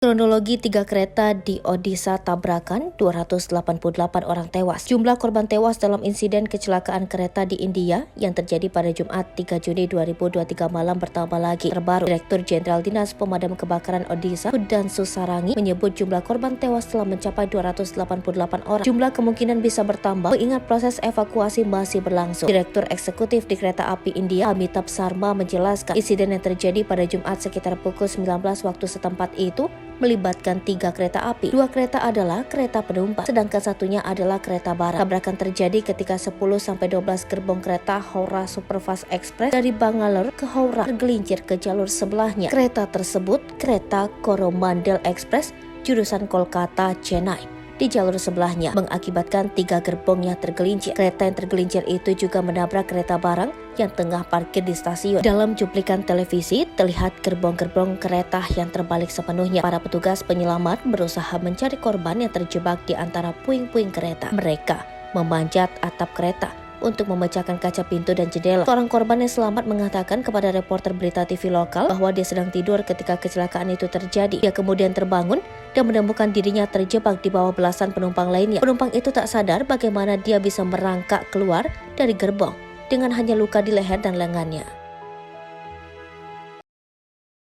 Kronologi 3 kereta di Odisha tabrakan, 288 orang tewas. Jumlah korban tewas dalam insiden kecelakaan kereta di India yang terjadi pada Jumat 3 Juni 2023 malam bertambah lagi. Terbaru, Direktur Jenderal Dinas Pemadam Kebakaran Odisha, Sudhanshu Sarangi, menyebut jumlah korban tewas telah mencapai 288 orang. Jumlah kemungkinan bisa bertambah mengingat proses evakuasi masih berlangsung. Direktur Eksekutif di Kereta Api India, Amitabh Sharma, menjelaskan insiden yang terjadi pada Jumat sekitar pukul 19 waktu setempat itu melibatkan 3 kereta api. 2 kereta adalah kereta penumpang, sedangkan satunya adalah kereta barang. Tabrakan terjadi ketika 10-12 gerbong kereta Howrah Superfast Express dari Bangalore ke Howrah tergelincir ke jalur sebelahnya. Kereta tersebut, kereta Coromandel Express jurusan Kolkata, Chennai, di jalur sebelahnya, mengakibatkan 3 gerbong yang tergelincir. Kereta yang tergelincir itu juga menabrak kereta barang yang tengah parkir di stasiun. Dalam cuplikan televisi, terlihat gerbong-gerbong kereta yang terbalik sepenuhnya. Para petugas penyelamat berusaha mencari korban yang terjebak di antara puing-puing kereta. Mereka memanjat atap kereta untuk memecahkan kaca pintu dan jendela. Seorang korban yang selamat mengatakan kepada reporter berita TV lokal bahwa dia sedang tidur ketika kecelakaan itu terjadi. Dia kemudian terbangun dan menemukan dirinya terjebak di bawah belasan penumpang lainnya. Penumpang itu tak sadar bagaimana dia bisa merangkak keluar dari gerbong dengan hanya luka di leher dan lengannya.